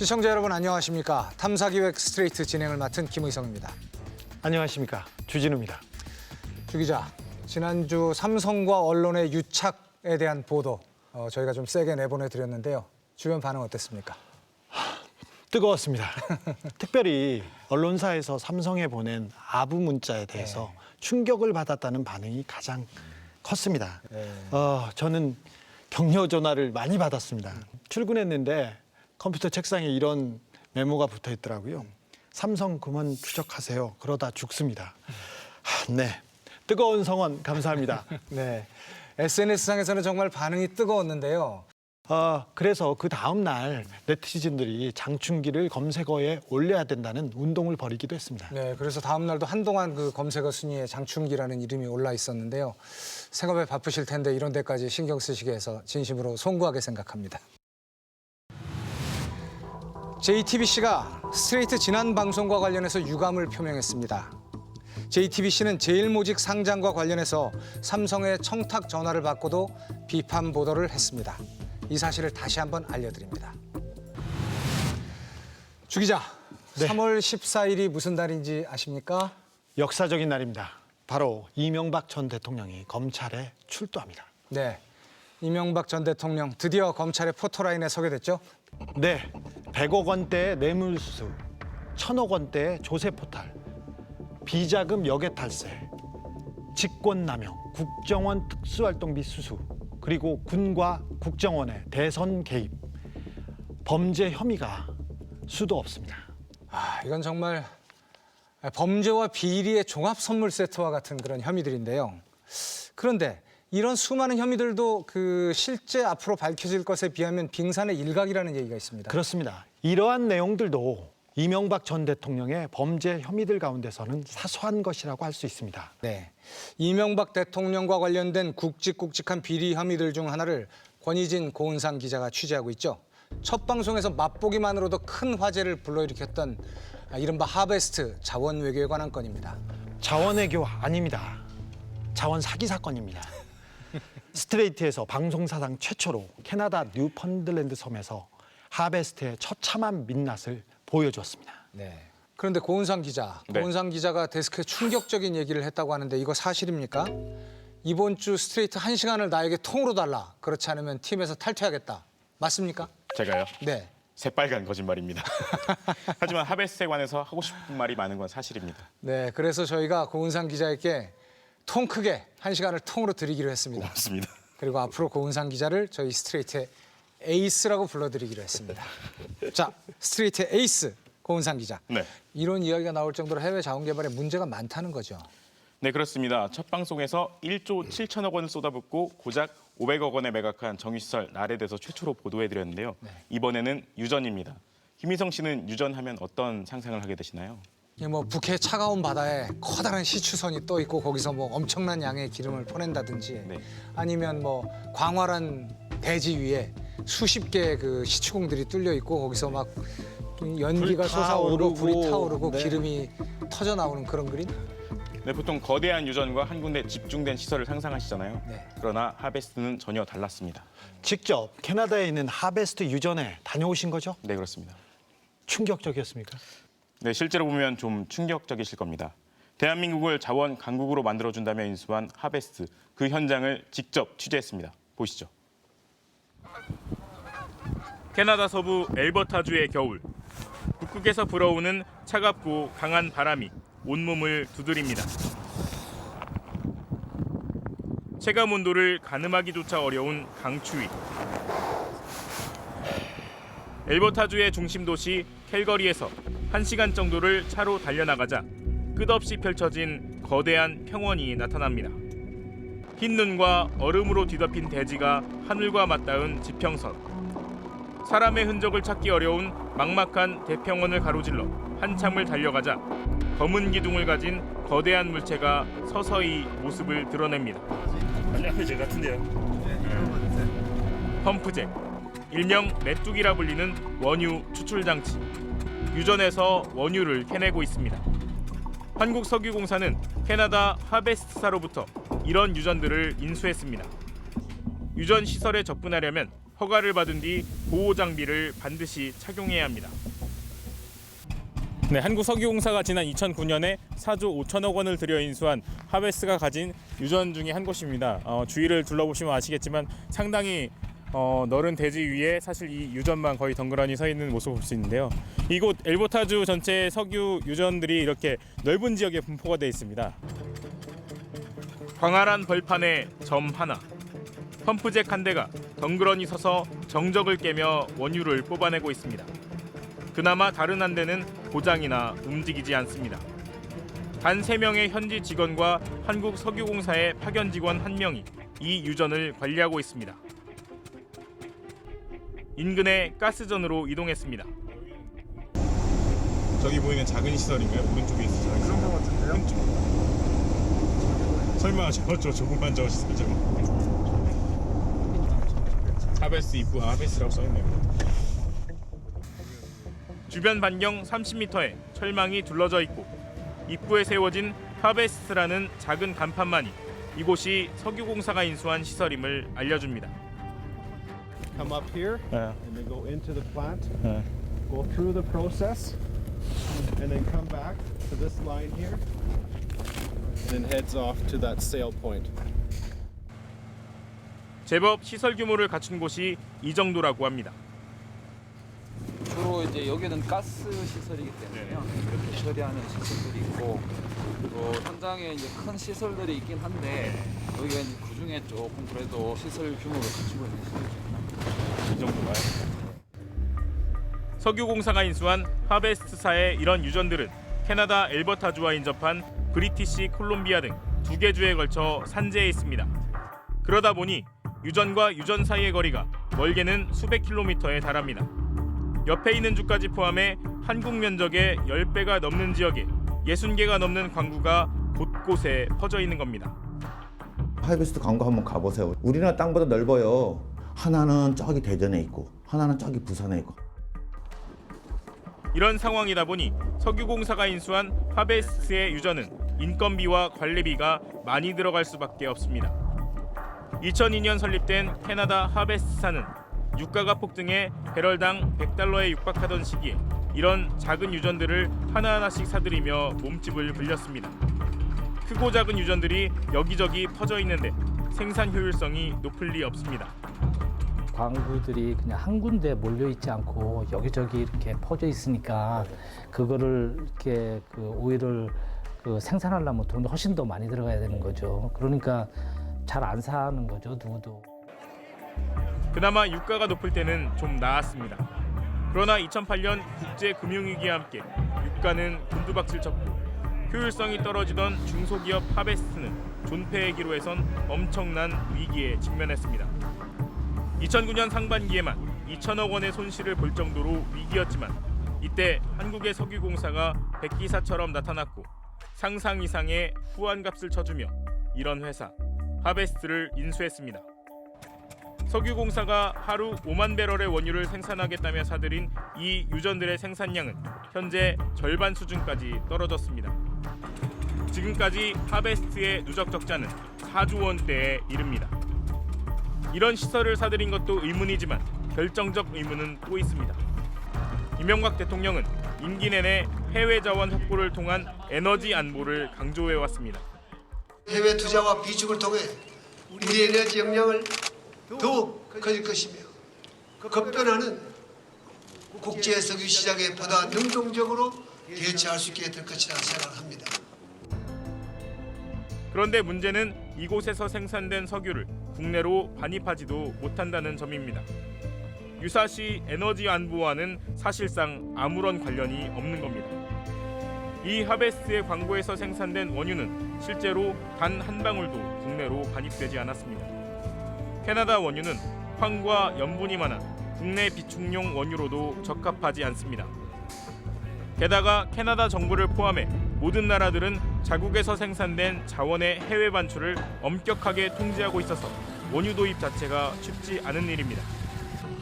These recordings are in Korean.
시청자 여러분 안녕하십니까. 탐사기획 스트레이트 진행을 맡은 김의성입니다. 안녕하십니까. 주진우입니다. 주 기자, 지난주 삼성과 언론의 유착에 대한 보도 저희가 좀 세게 내보내드렸는데요. 주변 반응 어땠습니까? 뜨거웠습니다. 특별히 언론사에서 삼성에 보낸 아부 문자에 대해서 충격을 받았다는 반응이 가장 컸습니다. 저는 격려 전화를 많이 받았습니다. 출근했는데 컴퓨터 책상에 이런 메모가 붙어 있더라고요. 삼성 그만 추적하세요. 그러다 죽습니다. 네, 뜨거운 성원 감사합니다. 네, SNS상에서는 정말 반응이 뜨거웠는데요. 그래서 그 다음 날 네티즌들이 장충기를 검색어에 올려야 된다는 운동을 벌이기도 했습니다. 네, 그래서 다음 날도 한동안 그 검색어 순위에 장충기라는 이름이 올라 있었는데요. 생업에 바쁘실 텐데 이런 데까지 신경 쓰시게 해서 진심으로 송구하게 생각합니다. JTBC가 스트레이트 지난 방송과 관련해서 유감을 표명했습니다. JTBC는 제일모직 상장과 관련해서 삼성의 청탁 전화를 받고도 비판 보도를 했습니다. 이 사실을 다시 한번 알려드립니다. 주 기자, 네. 3월 14일이 무슨 날인지 아십니까? 역사적인 날입니다. 바로 이명박 전 대통령이 검찰에 출두합니다. 네, 이명박 전 대통령 드디어 검찰의 포토라인에 서게 됐죠? 네, 100억 원대의 뇌물수수, 1000억 원대의 조세포탈, 비자금 역외 탈세, 직권남용, 국정원 특수활동비 수수, 그리고 군과 국정원의 대선 개입, 범죄 혐의가 수도 없습니다. 이건 정말 범죄와 비리의 종합 선물 세트와 같은 그런 혐의들인데요. 그런데 이런 수많은 혐의들도 그 실제 앞으로 밝혀질 것에 비하면 빙산의 일각이라는 얘기가 있습니다. 그렇습니다. 이러한 내용들도 이명박 전 대통령의 범죄 혐의들 가운데서는 사소한 것이라고 할 수 있습니다. 네, 이명박 대통령과 관련된 굵직굵직한 비리 혐의들 중 하나를 권희진 고은상 기자가 취재하고 있죠. 첫 방송에서 맛보기만으로도 큰 화제를 불러일으켰던 이른바 하베스트 자원 외교에 관한 건입니다. 자원외교 아닙니다. 자원 사기 사건입니다. 스트레이트에서 방송사상 최초로 캐나다 뉴펀들랜드 섬에서 하베스트의 처참한 민낯을 보여줬습니다. 네. 그런데 고은상 기자, 네. 고은상 기자가 데스크에 충격적인 얘기를 했다고 하는데 이거 사실입니까? 이번 주 스트레이트 1시간을 나에게 통으로 달라. 그렇지 않으면 팀에서 탈퇴하겠다. 맞습니까? 제가요? 네. 새빨간 거짓말입니다. 하지만 하베스트에 관해서 하고 싶은 말이 많은 건 사실입니다. 네. 그래서 저희가 고은상 기자에게 통 크게 1시간을 통으로 드리기로 했습니다. 고맙습니다. 그리고 앞으로 고은상 기자를 저희 스트레이트의 에이스라고 불러드리기로 했습니다. 자, 스트레이트의 에이스 고은상 기자. 네. 이런 이야기가 나올 정도로 해외 자원 개발에 문제가 많다는 거죠. 네, 그렇습니다. 첫 방송에서 1조 7천억 원을 쏟아붓고 고작 500억 원에 매각한 정유시설 날에 대해서 최초로 보도해드렸는데요. 이번에는 유전입니다. 김희성 씨는 유전하면 어떤 상상을 하게 되시나요? 뭐 북해 차가운 바다에 커다란 시추선이 떠 있고 거기서 뭐 엄청난 양의 기름을 퍼낸다든지 네. 아니면 뭐 광활한 대지 위에 수십 개의 그 시추공들이 뚫려 있고 거기서 막 연기가 불 솟아오르고 불이 타오르고, 타오르고 네. 기름이 터져 나오는 그런 그림? 네, 보통 거대한 유전과 한 군데 집중된 시설을 상상하시잖아요. 네. 그러나 하베스트는 전혀 달랐습니다. 직접 캐나다에 있는 하베스트 유전에 다녀오신 거죠? 네, 그렇습니다. 충격적이었습니까? 네, 실제로 보면 좀 충격적이실 겁니다. 대한민국을 자원 강국으로 만들어준다며 인수한 하베스트, 그 현장을 직접 취재했습니다. 보시죠. 캐나다 서부 엘버타주의 겨울. 북극에서 불어오는 차갑고 강한 바람이 온몸을 두드립니다. 체감 온도를 가늠하기조차 어려운 강추위. 엘버타주의 중심 도시 캘거리에서 1시간 정도를 차로 달려나가자 끝없이 펼쳐진 거대한 평원이 나타납니다. 흰 눈과 얼음으로 뒤덮인 대지가 하늘과 맞닿은 지평선. 사람의 흔적을 찾기 어려운 막막한 대평원을 가로질러 한참을 달려가자 검은 기둥을 가진 거대한 물체가 서서히 모습을 드러냅니다. 펌프제 같은데요. 펌프제, 일명 메뚜기라 불리는 원유 추출 장치. 유전에서 원유를 캐내고 있습니다. 한국석유공사는 캐나다 하베스트사로부터 이런 유전들을 인수했습니다. 유전 시설에 접근하려면 허가를 받은 뒤 보호 장비를 반드시 착용해야 합니다. 네, 한국석유공사가 지난 2009년에 4조 5천억 원을 들여 인수한 하베스가 가진 유전 중에 한 곳입니다. 주위를 둘러보시면 아시겠지만 상당히 넓은 대지 위에 사실 이 유전만 거의 덩그러니 서 있는 모습을 볼 수 있는데요. 이곳 엘버타주 전체 석유 유전들이 이렇게 넓은 지역에 분포가 되어 있습니다. 광활한 벌판에 점 하나, 펌프잭 한 대가 덩그러니 서서 정적을 깨며 원유를 뽑아내고 있습니다. 그나마 다른 한 대는 고장이나 움직이지 않습니다. 단 3명의 현지 직원과 한국석유공사의 파견 직원 1명이 이 유전을 관리하고 있습니다. 인근의 가스전으로 이동했습니다. 저기 보이는 작은 시설인가요? 오른쪽에 있어요. 그런 것 같은데요? 왼쪽. 설마 저 조그만 저 시설 저거. 하베스 입구 하베스라고 써있네요. 주변 반경 30m에 철망이 둘러져 있고 입구에 세워진 하베스트라는 작은 간판만이 이곳이 석유공사가 인수한 시설임을 알려줍니다. Come up here and then go into the plant, go through the process, and then come back to this line here, and then heads off to that sale point. 제법 시설 규모를 갖춘 곳이 이 정도라고 합니다. 주로 이제 여기는 가스 시설이기 때문에요. 이렇게 처리하는 시설들이 있고 또 현장에 이제 큰 시설들이 있긴 한데 여기가 이제 그 중에 조금 그래도 시설 규모를 갖추고 있는 시설이죠. 이 정도가요? 석유공사가 인수한 하베스트사의 이런 유전들은 캐나다 엘버타주와 인접한 브리티시 콜롬비아 등 2개 주에 걸쳐 산재해 있습니다. 그러다 보니 유전과 유전 사이의 거리가 멀게는 수백 킬로미터에 달합니다. 옆에 있는 주까지 포함해 한국 면적의 10배가 넘는 지역에 60개가 넘는 광구가 곳곳에 퍼져 있는 겁니다. 하이베스트 광구 한번 가보세요. 우리나라 땅보다 넓어요. 하나는 저기 대전에 있고 하나는 저기 부산에 있고. 이런 상황이다 보니 석유공사가 인수한 하베스트의 유전은 인건비와 관리비가 많이 들어갈 수밖에 없습니다. 2002년 설립된 캐나다 하베스트사는 유가가 폭등해 배럴당 $100에 육박하던 시기에 이런 작은 유전들을 하나하나씩 사들이며 몸집을 불렸습니다. 크고 작은 유전들이 여기저기 퍼져 있는데 생산 효율성이 높을 리 없습니다. 광구들이 그냥 한 군데 몰려 있지 않고 여기저기 이렇게 퍼져 있으니까 그거를 이렇게 그 오일을 생산하려면 돈이 훨씬 더 많이 들어가야 되는 거죠. 그러니까 잘 안 사는 거죠, 누구도. 그나마 유가가 높을 때는 좀 나았습니다. 그러나 2008년 국제금융위기와 함께 유가는 곤두박질 쳤고 효율성이 떨어지던 중소기업 하베스트는 존폐의 기로에선 엄청난 위기에 직면했습니다. 2009년 상반기에만 2천억 원의 손실을 볼 정도로 위기였지만 이때 한국의 석유공사가 백기사처럼 나타났고 상상 이상의 후한값을 쳐주며 이런 회사 하베스트를 인수했습니다. 석유공사가 하루 5만 배럴의 원유를 생산하겠다며 사들인 이 유전들의 생산량은 현재 절반 수준까지 떨어졌습니다. 지금까지 하베스트의 누적 적자는 4조 원대에 이릅니다. 이런 시설을 사들인 것도 의문이지만 결정적 의문은 또 있습니다. 이명박 대통령은 임기 내내 해외 자원 확보를 통한 에너지 안보를 강조해왔습니다. 해외 투자와 비축을 통해 우리 에너지 역량을 더욱 커질 것이며 급변하는 국제 석유 시장에 보다 능동적으로 대처할 수 있게 될 것이라 생각합니다. 그런데 문제는 이곳에서 생산된 석유를 국내로 반입하지도 못한다는 점입니다. 유사시 에너지 안보와는 사실상 아무런 관련이 없는 겁니다. 이 하베스트의 광고에서 생산된 원유는 실제로 단 한 방울도 국내로 반입되지 않았습니다. 캐나다 원유는 황과 염분이 많아 국내 비축용 원유로도 적합하지 않습니다. 게다가 캐나다 정부를 포함해 모든 나라들은 자국에서 생산된 자원의 해외 반출을 엄격하게 통제하고 있어서 원유 도입 자체가 쉽지 않은 일입니다.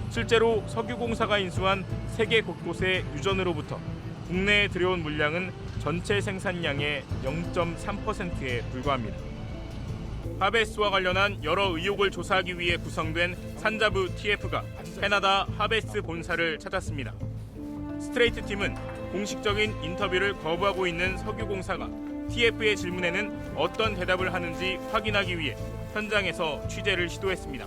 실제로 석유공사가 인수한 세계 곳곳의 유전으로부터 국내에 들여온 물량은 전체 생산량의 0.3%에 불과합니다. 하베스트와 관련한 여러 의혹을 조사하기 위해 구성된 산자부 TF가 캐나다 하베스트 본사를 찾았습니다. 스트레이트 팀은 공식적인 인터뷰를 거부하고 있는 석유공사가 TF의 질문에는 어떤 대답을 하는지 확인하기 위해 현장에서 취재를 시도했습니다.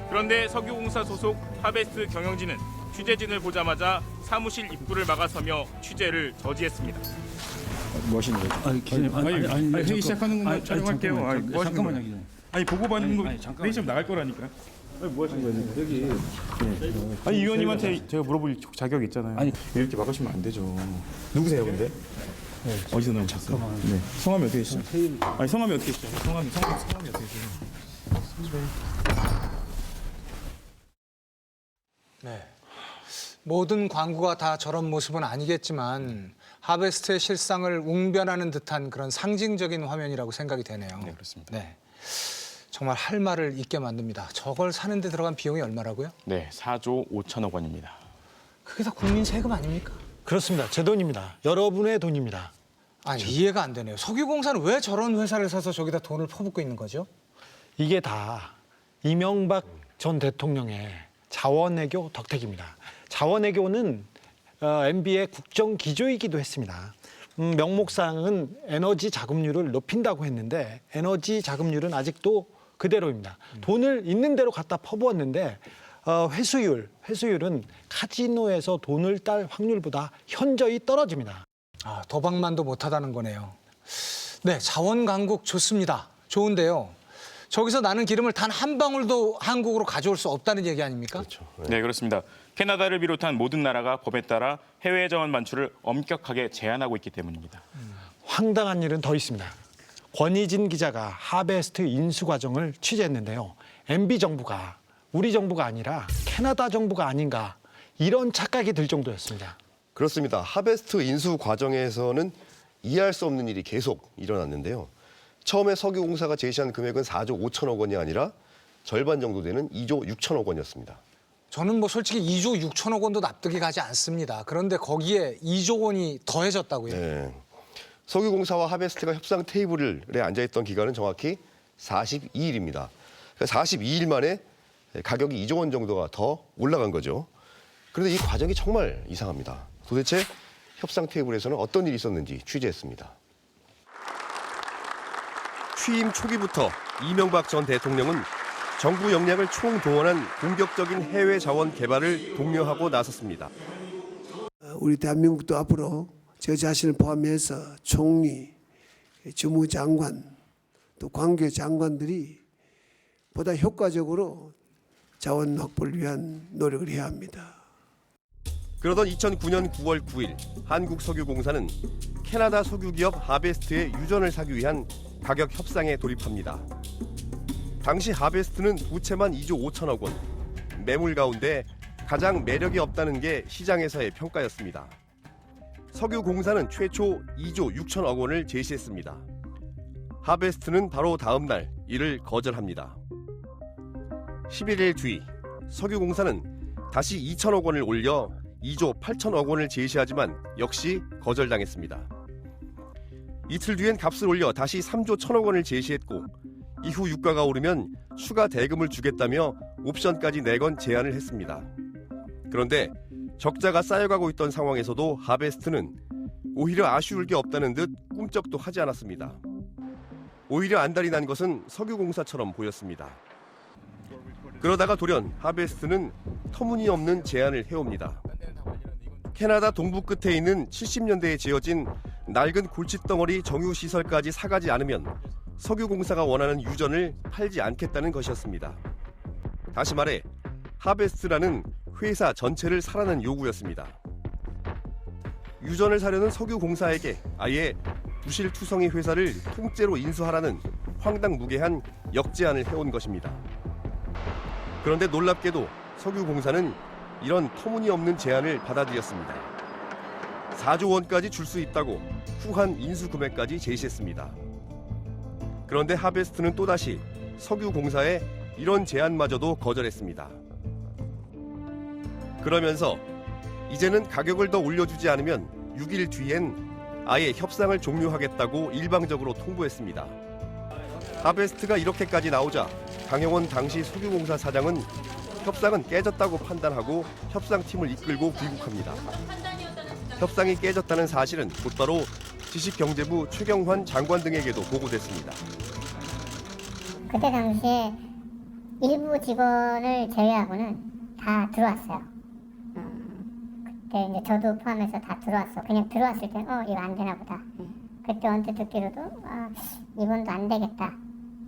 그런데 석유공사 소속 하베스트 경영진은 취재진을 보자마자 사무실 입구를 막아서며 취재를 저지했습니다. 뭐 하시는 거죠? 아니 기자님 아니 회의 시작하는 건데 촬영할게요. 잠깐만요. 아니, 뭐 하시는 잠깐만요, 거예요? 기자님. 아니 보고 받는 거 잠깐만요. 회의 시작 나갈 거라니까. 아니 뭐 하시는 거예요? 여기 아니 위원님한테 제가 물어볼 자격이 있잖아요. 아니. 이렇게 막으시면 안 되죠. 누구세요, 근데? 어디서 나오셨어요? 네. 성함이 어떻게 되시죠? 아니 성함이 어떻게 되시죠? 성함이 어떻게 되세요? 네. 모든 광고가 다 저런 모습은 아니겠지만 하베스트의 실상을 웅변하는 듯한 그런 상징적인 화면이라고 생각이 되네요. 네, 그렇습니다. 네. 정말 할 말을 잊게 만듭니다. 저걸 사는데 들어간 비용이 얼마라고요? 네, 4조 5천억 원입니다. 그게 다 국민 세금 아닙니까? 그렇습니다. 제 돈입니다. 여러분의 돈입니다. 아니, 이해가 안 되네요. 석유공사는 왜 저런 회사를 사서 저기다 돈을 퍼붓고 있는 거죠? 이게 다 이명박 전 대통령의 자원외교 덕택입니다. 자원외교는 MB의 국정 기조이기도 했습니다. 명목상은 에너지 자금률을 높인다고 했는데 에너지 자금률은 아직도 그대로입니다. 돈을 있는 대로 갖다 퍼부었는데 회수율은 카지노에서 돈을 딸 확률보다 현저히 떨어집니다. 아, 도박만도 못하다는 거네요. 네, 자원 강국 좋습니다. 좋은데요. 저기서 나는 기름을 단 한 방울도 한국으로 가져올 수 없다는 얘기 아닙니까? 그렇죠. 네, 그렇습니다. 캐나다를 비롯한 모든 나라가 법에 따라 해외 자원 반출을 엄격하게 제한하고 있기 때문입니다. 황당한 일은 더 있습니다. 권희진 기자가 하베스트 인수 과정을 취재했는데요. MB 정부가 우리 정부가 아니라 캐나다 정부가 아닌가 이런 착각이 들 정도였습니다. 그렇습니다. 하베스트 인수 과정에서는 이해할 수 없는 일이 계속 일어났는데요. 처음에 석유공사가 제시한 금액은 4조 5천억 원이 아니라 절반 정도 되는 2조 6천억 원이었습니다. 저는 뭐 솔직히 2조 6천억 원도 납득이 가지 않습니다. 그런데 거기에 2조 원이 더해졌다고요? 네. 석유공사와 하베스트가 협상 테이블에 앉아있던 기간은 정확히 42일입니다. 그러니까 42일 만에 가격이 2조 원 정도가 더 올라간 거죠. 그런데 이 과정이 정말 이상합니다. 도대체 협상 테이블에서는 어떤 일이 있었는지 취재했습니다. 취임 초기부터 이명박 전 대통령은 정부 역량을 총동원한 공격적인 해외 자원 개발을 독려하고 나섰습니다. 우리 대한민국도 앞으로 저 자신을 포함해서 총리, 주무장관, 또 관계 장관들이 보다 효과적으로 자원 확보를 위한 노력을 해야 합니다. 그러던 2009년 9월 9일 한국석유공사는 캐나다 석유기업 하베스트의 유전을 사기 위한 가격 협상에 돌입합니다. 당시 하베스트는 부채만 2조 5천억 원, 매물 가운데 가장 매력이 없다는 게 시장에서의 평가였습니다. 석유공사는 최초 2조 6천억 원을 제시했습니다. 하베스트는 바로 다음 날 이를 거절합니다. 11일 뒤 석유공사는 다시 2천억 원을 올려 2조 8천억 원을 제시하지만 역시 거절당했습니다. 이틀 뒤엔 값을 올려 다시 3조 1천억 원을 제시했고 이후 유가가 오르면 추가 대금을 주겠다며 옵션까지 내건 제안을 했습니다. 그런데 적자가 쌓여가고 있던 상황에서도 하베스트는 오히려 아쉬울 게 없다는 듯 꿈쩍도 하지 않았습니다. 오히려 안달이 난 것은 석유공사처럼 보였습니다. 그러다가 돌연 하베스트는 터무니없는 제안을 해옵니다. 캐나다 동부 끝에 있는 70년대에 지어진 낡은 골칫덩어리 정유시설까지 사가지 않으면 석유공사가 원하는 유전을 팔지 않겠다는 것이었습니다. 다시 말해 하베스트라는 회사 전체를 사라는 요구였습니다. 유전을 사려는 석유공사에게 아예 부실투성이 회사를 통째로 인수하라는 황당무계한 역제안을 해온 것입니다. 그런데 놀랍게도 석유공사는 이런 터무니없는 제안을 받아들였습니다. 4조 원까지 줄 수 있다고 후한 인수 금액까지 제시했습니다. 그런데 하베스트는 또다시 석유공사의 이런 제안마저도 거절했습니다. 그러면서 이제는 가격을 더 올려주지 않으면 6일 뒤엔 아예 협상을 종료하겠다고 일방적으로 통보했습니다. 하베스트가 이렇게까지 나오자 강영원 당시 석유공사 사장은 협상은 깨졌다고 판단하고 협상팀을 이끌고 귀국합니다. 협상이 깨졌다는 사실은 곧바로 지식경제부 최경환 장관 등에게도 보고됐습니다. 그때 당시에 일부 직원을 제외하고는 다 들어왔어요. 그때 이제 저도 포함해서 다 들어왔어. 그냥 들어왔을 때 이거 안 되나 보다. 그때 언뜻 듣기로도 이번도 안 되겠다.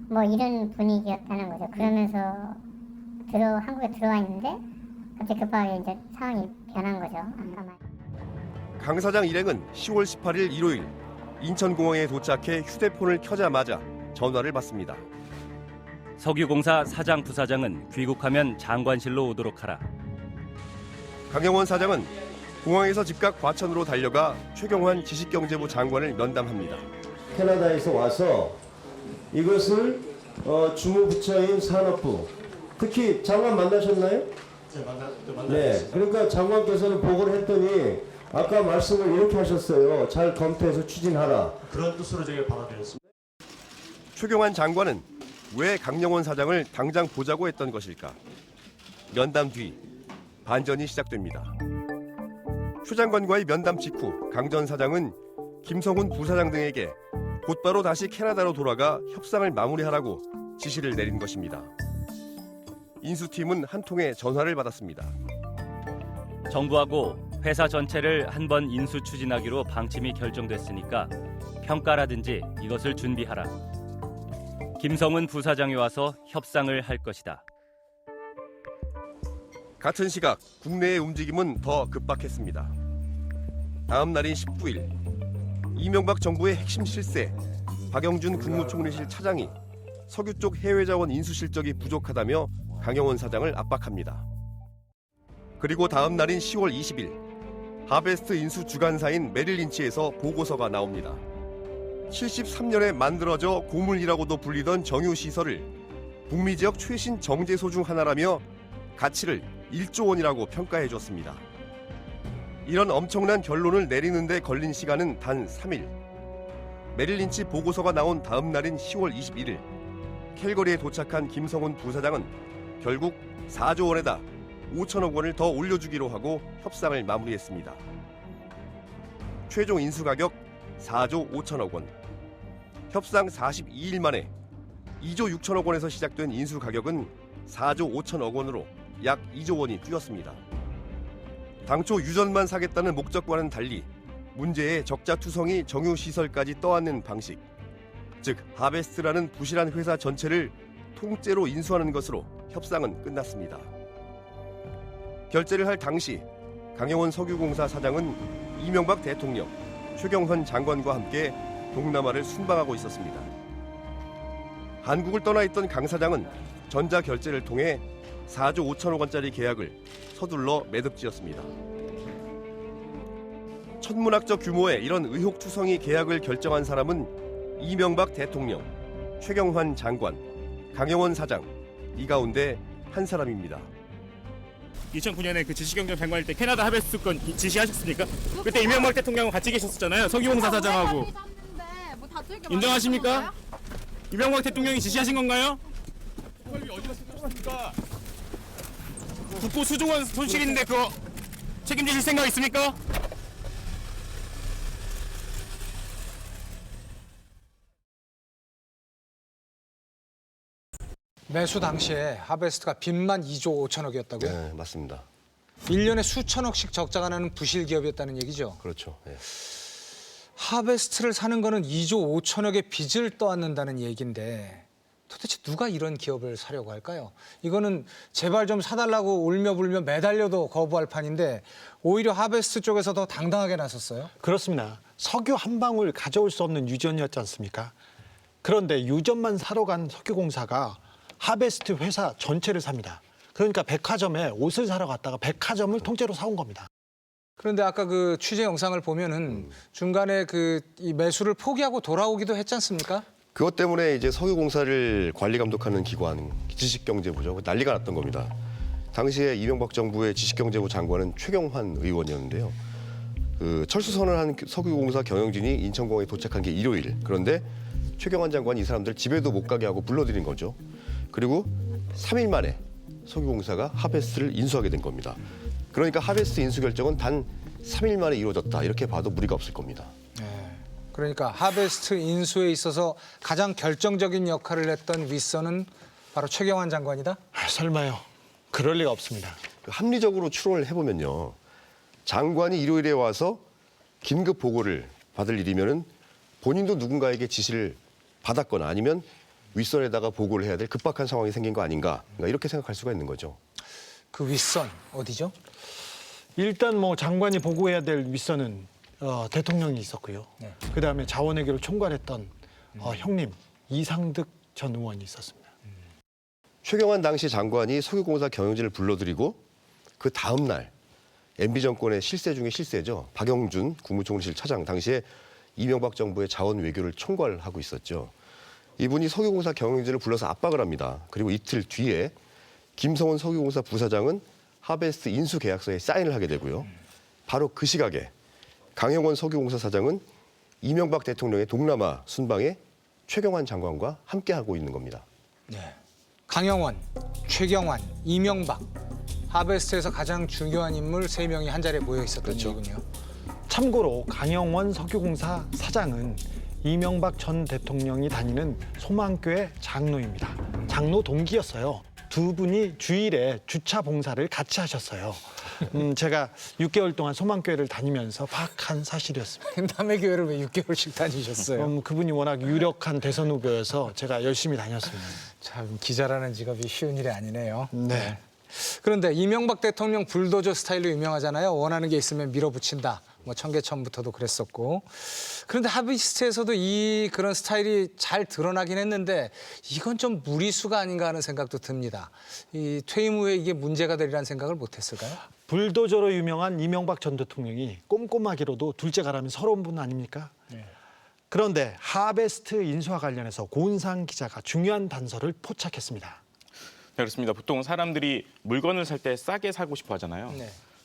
뭐 이런 분위기였다는 거죠. 그러면서 한국에 들어와 있는데 갑자기 급하게 이제 상황이 변한 거죠. 아까 말. 강 사장 일행은 10월 18일 일요일 인천공항에 도착해 휴대폰을 켜자마자 전화를 받습니다. 석유공사 사장 부사장은 귀국하면 장관실로 오도록 하라. 강영원 사장은 공항에서 즉각 과천으로 달려가 최경환 지식경제부 장관을 면담합니다. 캐나다에서 와서 이것을 주무부처인 산업부, 특히 장관 만나셨나요? 네, 만났죠. 네, 그러니까 장관께서는 보고를 했더니 아까 말씀을 이렇게 하셨어요. 잘 검토해서 추진하라. 그런 뜻으로 제가 받아들였습니다. 최경환 장관은 왜 강영원 사장을 당장 보자고 했던 것일까? 면담 뒤 반전이 시작됩니다. 최 장관과의 면담 직후 강 전 사장은 김성훈 부사장 등에게 곧바로 다시 캐나다로 돌아가 협상을 마무리하라고 지시를 내린 것입니다. 인수팀은 한 통의 전화를 받았습니다. 정부하고 회사 전체를 한 번 인수 추진하기로 방침이 결정됐으니까 평가라든지 이것을 준비하라. 김성훈 부사장이 와서 협상을 할 것이다. 같은 시각 국내의 움직임은 더 급박했습니다. 다음 날인 19일 이명박 정부의 핵심 실세 박영준 국무총리실 차장이 석유 쪽 해외 자원 인수 실적이 부족하다며 강영원 사장을 압박합니다. 그리고 다음 날인 10월 20일 하베스트 인수 주관사인 메릴린치에서 보고서가 나옵니다. 73년에 만들어져 고물이라고도 불리던 정유시설을 북미 지역 최신 정제소 중 하나라며 가치를 1조 원이라고 평가해 줬습니다. 이런 엄청난 결론을 내리는 데 걸린 시간은 단 3일. 메릴린치 보고서가 나온 다음 날인 10월 21일 캘거리에 도착한 김성훈 부사장은 결국 4조 원에다 5천억 원을 더 올려주기로 하고 협상을 마무리했습니다. 최종 인수 가격 4조 5천억 원. 협상 42일 만에 2조 6천억 원에서 시작된 인수 가격은 4조 5천억 원으로 약 2조 원이 뛰었습니다. 당초 유전만 사겠다는 목적과는 달리 문제의 적자투성이 정유시설까지 떠안는 방식, 즉 하베스트라는 부실한 회사 전체를 통째로 인수하는 것으로 협상은 끝났습니다. 결재를 할 당시 강영원 석유공사 사장은 이명박 대통령, 최경환 장관과 함께 동남아를 순방하고 있었습니다. 한국을 떠나 있던 강 사장은 전자 결제를 통해 4조 5천억 원짜리 계약을 서둘러 매듭지었습니다. 천문학적 규모의 이런 의혹투성이 계약을 결정한 사람은 이명박 대통령, 최경환 장관, 강영원 사장, 이 가운데 한 사람입니다. 2009년에 그 지식경제 장관일 때 캐나다 하베스트 건 지시하셨습니까? 그때 이명박 대통령하고 같이 계셨었잖아요. 석유공사 사장하고. 인정하십니까? 이명박 대통령이 지시하신 건가요? 국고 수종원 손실인데 그거 책임지실 생각 있습니까? 매수 당시에 하베스트가 빚만 2조 5천억이었다고요? 네, 맞습니다. 1년에 수천억씩 적자가 나는 부실 기업이었다는 얘기죠? 그렇죠. 네. 하베스트를 사는 거는 2조 5천억의 빚을 떠안는다는 얘기인데 도대체 누가 이런 기업을 사려고 할까요? 이거는 제발 좀 사달라고 울며불며 매달려도 거부할 판인데 오히려 하베스트 쪽에서 더 당당하게 나섰어요? 그렇습니다. 석유 한 방울 가져올 수 없는 유전이었지 않습니까? 그런데 유전만 사러 간 석유공사가 하베스트 회사 전체를 삽니다. 그러니까 백화점에 옷을 사러 갔다가 백화점을 통째로 사온 겁니다. 그런데 아까 그 취재 영상을 보면은 중간에 이 매수를 포기하고 돌아오기도 했지 않습니까? 그것 때문에 이제 석유공사를 관리 감독하는 기관 지식경제부죠. 난리가 났던 겁니다. 당시에 이명박 정부의 지식경제부 장관은 최경환 의원이었는데요. 그 철수선을 한 석유공사 경영진이 인천공항에 도착한 게 일요일. 그런데 최경환 장관이 이 사람들 집에도 못 가게 하고 불러들인 거죠. 그리고 3일 만에 석유공사가 하베스트를 인수하게 된 겁니다. 그러니까 하베스트 인수 결정은 단 3일 만에 이루어졌다 이렇게 봐도 무리가 없을 겁니다. 그러니까 하베스트 인수에 있어서 가장 결정적인 역할을 했던 윗선은 바로 최경환 장관이다? 설마요. 그럴 리가 없습니다. 합리적으로 추론을 해보면요. 장관이 일요일에 와서 긴급 보고를 받을 일이면은 본인도 누군가에게 지시를 받았거나 아니면 윗선에다가 보고를 해야 될 급박한 상황이 생긴 거 아닌가 이렇게 생각할 수가 있는 거죠. 그 윗선 어디죠? 일단 뭐 장관이 보고해야 될 윗선은 대통령이 있었고요. 그다음에 자원외교를 총괄했던 형님 이상득 전 의원이 있었습니다. 최경환 당시 장관이 석유공사 경영진을 불러들이고 그 다음 날 MB 정권의 실세 중에 실세죠. 박영준 국무총리실 차장 당시에 이명박 정부의 자원 외교를 총괄하고 있었죠. 이분이 석유공사 경영진을 불러서 압박을 합니다. 그리고 이틀 뒤에 김성원 석유공사 부사장은 하베스트 인수 계약서에 사인을 하게 되고요. 바로 그 시각에 강영원 석유공사 사장은 이명박 대통령의 동남아 순방에 최경환 장관과 함께하고 있는 겁니다. 강영원, 최경환, 이명박. 하베스트에서 가장 중요한 인물 3명이 한 자리에 모여 있었던 얘기군요. 참고로 강영원 석유공사 사장은 이명박 전 대통령이 다니는 소망교회 장로입니다. 장로 동기였어요. 두 분이 주일에 주차 봉사를 같이 하셨어요. 제가 6개월 동안 소망교회를 다니면서 파악한 사실이었습니다. 남의 교회를 왜 6개월씩 다니셨어요? 그분이 워낙 유력한 대선 후보여서 제가 열심히 다녔습니다. 참 기자라는 직업이 쉬운 일이 아니네요. 네. 그런데 이명박 대통령 불도저 스타일로 유명하잖아요. 원하는 게 있으면 밀어붙인다. 뭐 청계천부터도 그랬었고. 그런데 하베스트에서도 그런 스타일이 잘 드러나긴 했는데 이건 좀 무리수가 아닌가 하는 생각도 듭니다. 이 퇴임 후에 이게 문제가 되리라는 생각을 못했을까요? 불도저로 유명한 이명박 전 대통령이 꼼꼼하기로도 둘째가라면 서러운 분 아닙니까? 그런데 하베스트 인수와 관련해서 고은상 기자가 중요한 단서를 포착했습니다. 네, 그렇습니다. 보통 사람들이 물건을 살 때 싸게 사고 싶어 하잖아요.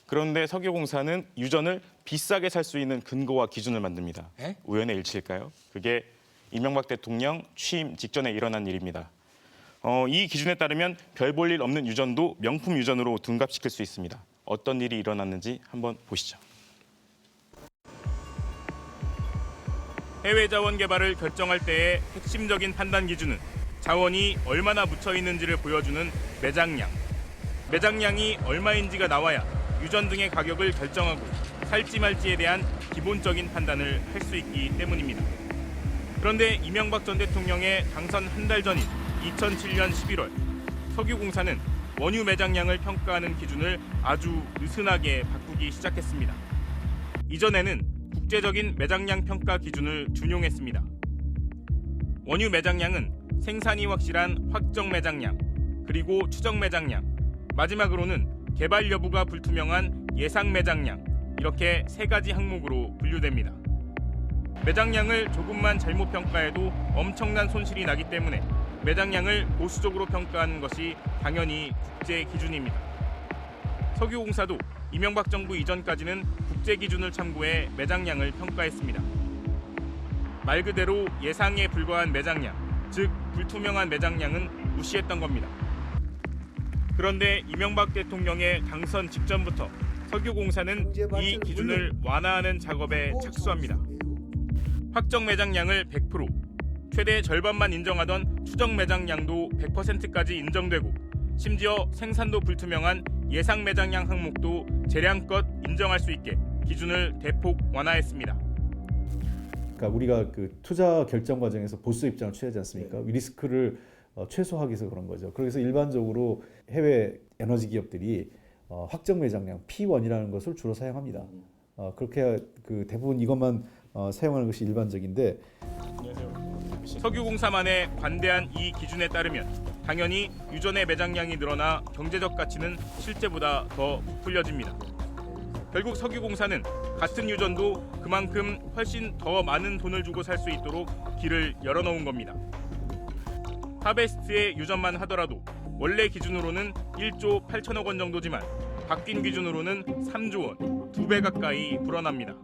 그런데 석유공사는 유전을 비싸게 살 수 있는 근거와 기준을 만듭니다. 우연의 일치일까요? 그게 이명박 대통령 취임 직전에 일어난 일입니다. 이 기준에 따르면 별 볼 일 없는 유전도 명품 유전으로 둔갑시킬 수 있습니다. 어떤 일이 일어났는지 한번 보시죠. 해외 자원 개발을 결정할 때의 핵심적인 판단 기준은 자원이 얼마나 묻혀 있는지를 보여주는 매장량. 매장량이 얼마인지가 나와야 유전 등의 가격을 결정하고 살지 말지에 대한 기본적인 판단을 할 수 있기 때문입니다. 그런데 이명박 전 대통령의 당선 한 달 전인 2007년 11월 석유공사는 원유 매장량을 평가하는 기준을 아주 느슨하게 바꾸기 시작했습니다. 이전에는 국제적인 매장량 평가 기준을 준용했습니다. 원유 매장량은 생산이 확실한 확정 매장량, 그리고 추정 매장량, 마지막으로는 개발 여부가 불투명한 예상 매장량, 이렇게 3가지 항목으로 분류됩니다. 매장량을 조금만 잘못 평가해도 엄청난 손실이 나기 때문에 매장량을 보수적으로 평가하는 것이 당연히 국제 기준입니다. 석유공사도 이명박 정부 이전까지는 국제 기준을 참고해 매장량을 평가했습니다. 말 그대로 예상에 불과한 매장량, 즉 불투명한 매장량은 무시했던 겁니다. 그런데 이명박 대통령의 당선 직전부터 석유공사는 이 기준을 완화하는 작업에 착수합니다. 확정 매장량을 100%, 최대 절반만 인정하던 추정 매장량도 100%까지 인정되고 심지어 생산도 불투명한 예상 매장량 항목도 재량껏 인정할 수 있게 기준을 대폭 완화했습니다. 그러니까 우리가 그 투자 결정 과정에서 보수 입장을 취하지 않습니까? 리스크를 최소화하기 위해서 그런 거죠. 그래서 일반적으로 해외 에너지 기업들이 확정 매장량 P1이라는 것을 주로 사용합니다. 그렇게 그 대부분 이것만 사용하는 것이 일반적인데 석유공사만의 관대한 이 기준에 따르면 당연히 유전의 매장량이 늘어나 경제적 가치는 실제보다 더 부풀려집니다. 결국 석유공사는 같은 유전도 그만큼 훨씬 더 많은 돈을 주고 살 수 있도록 길을 열어놓은 겁니다. 하베스트의 유전만 하더라도 원래 기준으로는 1조 8천억 원 정도지만 바뀐 기준으로는 3조 원, 2배 가까이 불어납니다.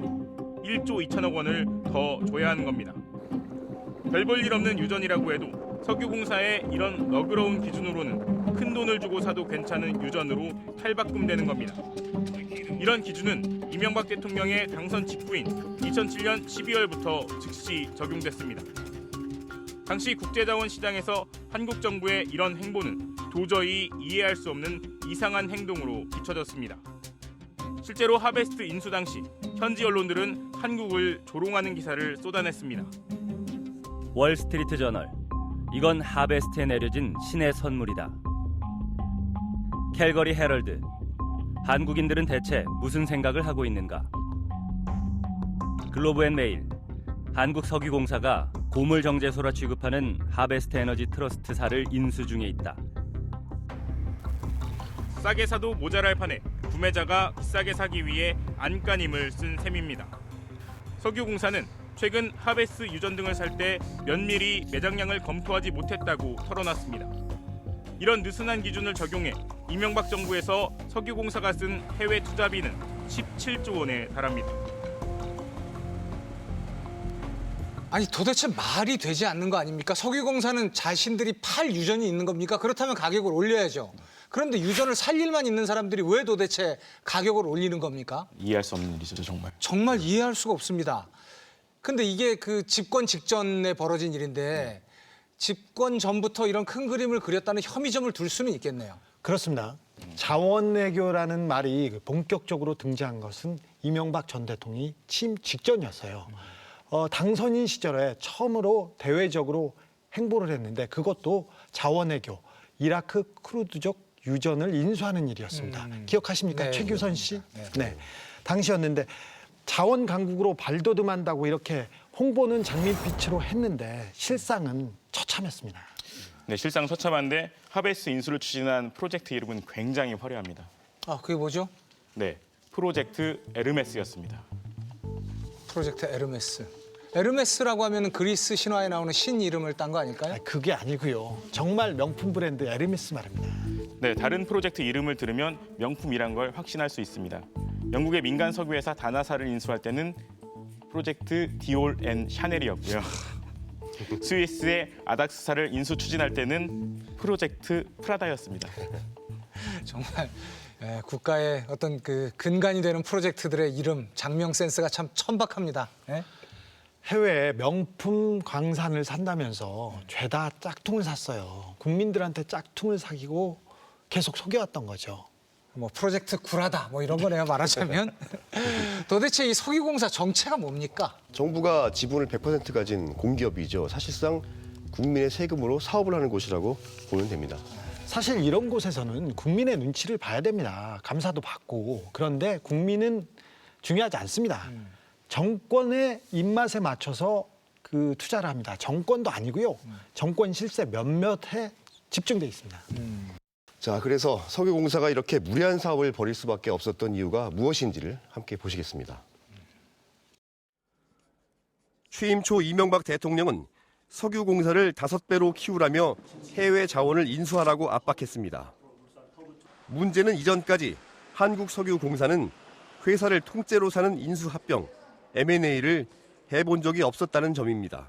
1조 2천억 원을 더 줘야 하는 겁니다. 별 볼 일 없는 유전이라고 해도 석유공사의 이런 너그러운 기준으로는 큰 돈을 주고 사도 괜찮은 유전으로 탈바꿈되는 겁니다. 이런 기준은 이명박 대통령의 당선 직후인 2007년 12월부터 즉시 적용됐습니다. 당시 국제자원시장에서 한국 정부의 이런 행보는 도저히 이해할 수 없는 이상한 행동으로 비춰졌습니다. 실제로 하베스트 인수 당시 현지 언론들은 한국을 조롱하는 기사를 쏟아냈습니다. 월스트리트 저널, 이건 하베스트에 내려진 신의 선물이다. 캘거리 헤럴드, 한국인들은 대체 무슨 생각을 하고 있는가? 글로브 앤 메일, 한국 석유공사가 고물 정제소라 취급하는 하베스트 에너지 트러스트사를 인수 중에 있다. 싸게 사도 모자랄 판에 구매자가 비싸게 사기 위해 안간힘을 쓴 셈입니다. 석유공사는 최근 하베스 유전 등을 살 때 면밀히 매장량을 검토하지 못했다고 털어놨습니다. 이런 느슨한 기준을 적용해 이명박 정부에서 석유공사가 쓴 해외 투자비는 17조 원에 달합니다. 아니 도대체 말이 되지 않는 거 아닙니까? 석유공사는 자신들이 팔 유전이 있는 겁니까? 그렇다면 가격을 올려야죠. 그런데 유전을 살 일만 있는 사람들이 왜 도대체 가격을 올리는 겁니까? 이해할 수 없는 일이죠, 정말. 정말 이해할 수가 없습니다. 근데 이게 그 집권 직전에 벌어진 일인데 집권 전부터 이런 큰 그림을 그렸다는 혐의점을 둘 수는 있겠네요. 그렇습니다. 자원외교라는 말이 본격적으로 등장한 것은 이명박 전 대통령이 취임 직전이었어요. 당선인 시절에 처음으로 대외적으로 행보를 했는데 그것도 자원외교, 이라크 크루드족 유전을 인수하는 일이었습니다. 기억하십니까? 네. 최규선 씨? 네. 당시였는데 자원 강국으로 발돋움한다고 이렇게 홍보는 장밋빛으로 했는데 실상은 처참했습니다. 네, 실상 처참한데 하베스트 인수를 추진한 프로젝트 이름은 굉장히 화려합니다. 아, 그게 뭐죠? 네, 프로젝트 에르메스였습니다. 프로젝트 에르메스. 에르메스라고 하면 그리스 신화에 나오는 신 이름을 딴 거 아닐까요? 그게 아니고요. 정말 명품 브랜드 에르메스 말입니다. 네, 다른 프로젝트 이름을 들으면 명품이란 걸 확신할 수 있습니다. 영국의 민간 석유회사 다나사를 인수할 때는 프로젝트 디올 앤 샤넬이었고요. 스위스의 아닥스사를 인수 추진할 때는 프로젝트 프라다였습니다. 정말 국가의 어떤 그 근간이 되는 프로젝트들의 이름, 장명 센스가 참 천박합니다. 해외에 명품 광산을 산다면서 죄다 짝퉁을 샀어요. 국민들한테 짝퉁을 사기고 계속 속여왔던 거죠. 뭐 프로젝트 구라다 뭐 이런 거네요, 말하자면. 도대체 이 석유공사 정체가 뭡니까? 정부가 지분을 100% 가진 공기업이죠. 사실상 국민의 세금으로 사업을 하는 곳이라고 보면 됩니다. 사실 이런 곳에서는 국민의 눈치를 봐야 됩니다. 감사도 받고. 그런데 국민은 중요하지 않습니다. 정권의 입맛에 맞춰서 그 투자를 합니다. 정권도 아니고요. 정권 실세 몇몇에 집중돼 있습니다. 자, 그래서 석유공사가 이렇게 무리한 사업을 벌일 수밖에 없었던 이유가 무엇인지를 함께 보시겠습니다. 취임 초 이명박 대통령은 석유공사를 5배로 키우라며 해외 자원을 인수하라고 압박했습니다. 문제는 이전까지 한국석유공사는 회사를 통째로 사는 인수합병, M&A를 해본 적이 없었다는 점입니다.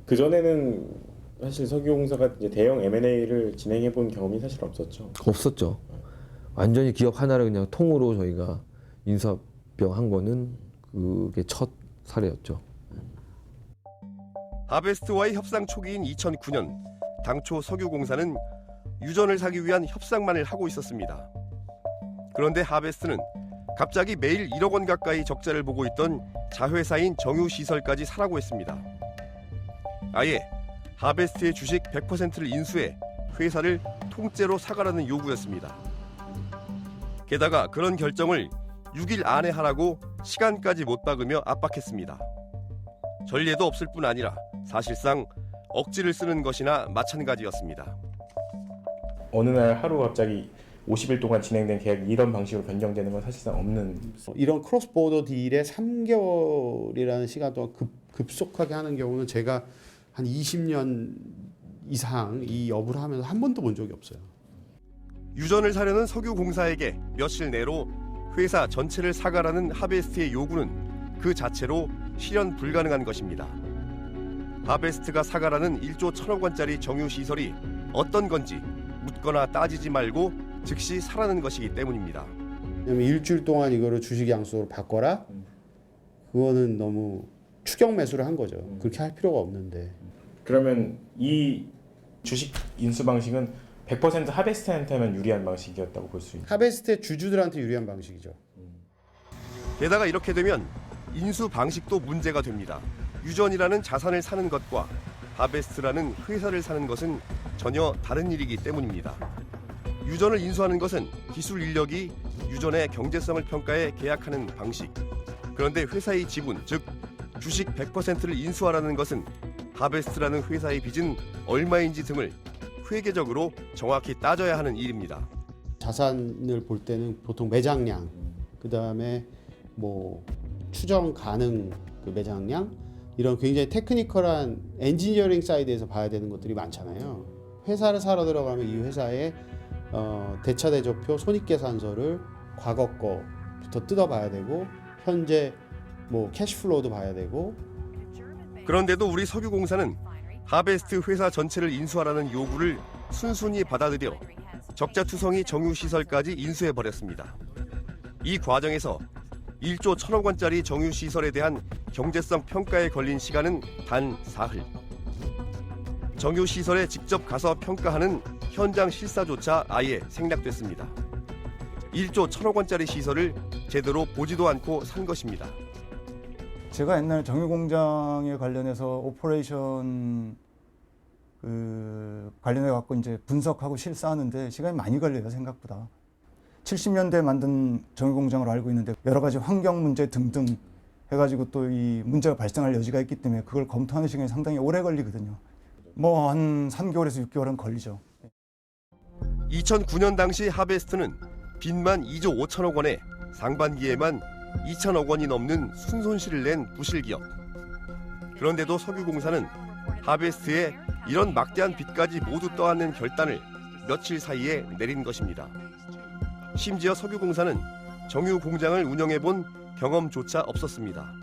그전에는 사실 석유공사가 이제 대형 M&A를 진행해 본 경험이 사실 없었죠. 완전히 기업 하나를 그냥 통으로 저희가 인수합병 한 거는 그게 첫 사례였죠. 하베스트와의 협상 초기인 2009년, 당초 석유공사는 유전을 사기 위한 협상만을 하고 있었습니다. 그런데 하베스트는 갑자기 매일 1억 원 가까이 적자를 보고 있던 자회사인 정유시설까지 사라고 했습니다. 아예 하베스트의 주식 100%를 인수해 회사를 통째로 사가라는 요구였습니다. 게다가 그런 결정을 6일 안에 하라고 시간까지 못 박으며 압박했습니다. 전례도 없을 뿐 아니라 사실상 억지를 쓰는 것이나 마찬가지였습니다. 어느 날 하루 갑자기 50일 동안 진행된 계약이 이런 방식으로 변경되는 건 사실상 없는. 이런 크로스보더 딜에 3개월이라는 시간 동안 급속하게 하는 경우는 제가 한 20년 이상 이 업을 하면서 한 번도 본 적이 없어요. 유전을 사려는 석유공사에게 며칠 내로 회사 전체를 사가라는 하베스트의 요구는 그 자체로 실현 불가능한 것입니다. 하베스트가 사가라는 1조 1,000억 원짜리 정유시설이 어떤 건지 묻거나 따지지 말고 즉시 사라는 것이기 때문입니다. 왜냐면 일주일 동안 이거를 주식 양수로 바꿔라? 그거는 너무 추격 매수를 한 거죠. 그렇게 할 필요가 없는데. 그러면 이 주식 인수 방식은 100% 하베스트한테만 유리한 방식이었다고 볼 수 있나요? 하베스트의 주주들한테 유리한 방식이죠. 게다가 이렇게 되면 인수 방식도 문제가 됩니다. 유전이라는 자산을 사는 것과 하베스트라는 회사를 사는 것은 전혀 다른 일이기 때문입니다. 유전을 인수하는 것은 기술 인력이 유전의 경제성을 평가해 계약하는 방식. 그런데 회사의 지분, 즉 주식 100%를 인수하라는 것은 하베스트라는 회사의 빚은 얼마인지 등을 회계적으로 정확히 따져야 하는 일입니다. 자산을 볼 때는 보통 매장량, 그다음에 뭐 추정 가능 그 매장량, 이런 굉장히 테크니컬한 엔지니어링 사이드에서 봐야 되는 것들이 많잖아요. 회사를 사러 들어가면 이 회사의 대차대조표 손익계산서를 과거 거부터 뜯어봐야 되고, 현재 뭐 캐시플로우도 봐야 되고. 그런데도 우리 석유공사는 하베스트 회사 전체를 인수하라는 요구를 순순히 받아들여 적자투성이 정유시설까지 인수해버렸습니다. 이 과정에서 1조 1,000억 원짜리 정유시설에 대한 경제성 평가에 걸린 시간은 단 사흘. 정유시설에 직접 가서 평가하는 현장 실사조차 아예 생략됐습니다. 1조 1,000억 원짜리 시설을 제대로 보지도 않고 산 것입니다. 제가 옛날 정유공장에 관련해서 오퍼레이션 관련해 갖고 이제 분석하고 실사하는데 시간이 많이 걸려요, 생각보다. 70년대 만든 정유공장으로 알고 있는데 여러 가지 환경 문제 등등 해가지고 또 이 문제가 발생할 여지가 있기 때문에 그걸 검토하는 시간이 상당히 오래 걸리거든요. 뭐 한 3개월에서 6개월은 걸리죠. 2009년 당시 하베스트는 빚만 2조 5천억 원에 상반기에만 2천억 원이 넘는 순손실을 낸 부실기업. 그런데도 석유공사는 하베스트에 이런 막대한 빚까지 모두 떠안는 결단을 며칠 사이에 내린 것입니다. 심지어 석유공사는 정유공장을 운영해본 경험조차 없었습니다.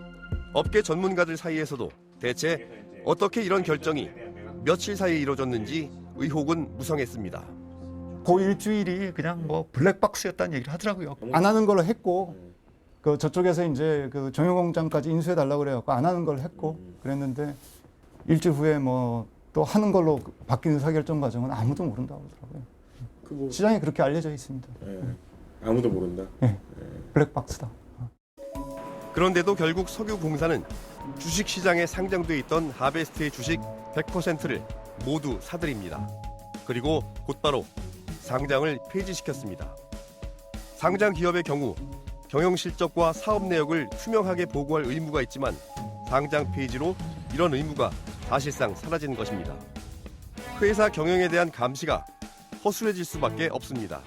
업계 전문가들 사이에서도 대체 어떻게 이런 결정이 며칠 사이에 이뤄졌는지 의혹은 무성했습니다. 그 일주일이 그냥 뭐 블랙박스였다는 얘기를 하더라고요. 안 하는 걸로 했고, 그 저쪽에서 이제 그 정유공장까지 인수해 달라고 그래갖고 안 하는 걸 했고 그랬는데, 일주일 후에 뭐 또 하는 걸로 바뀐 의사결정 과정은 아무도 모른다고 하더라고요. 시장에 그렇게 알려져 있습니다. 아무도 모른다. 네. 블랙박스다. 그런데도 결국 석유공사는 주식시장에 상장돼 있던 하베스트의 주식 100%를 모두 사들입니다. 그리고 곧바로 상장을 폐지시켰습니다. 상장 기업의 경우 경영 실적과 사업 내역을 투명하게 보고할 의무가 있지만 상장 폐지로 이런 의무가 사실상 사라진 것입니다. 회사 경영에 대한 감시가 허술해질 수밖에 없습니다.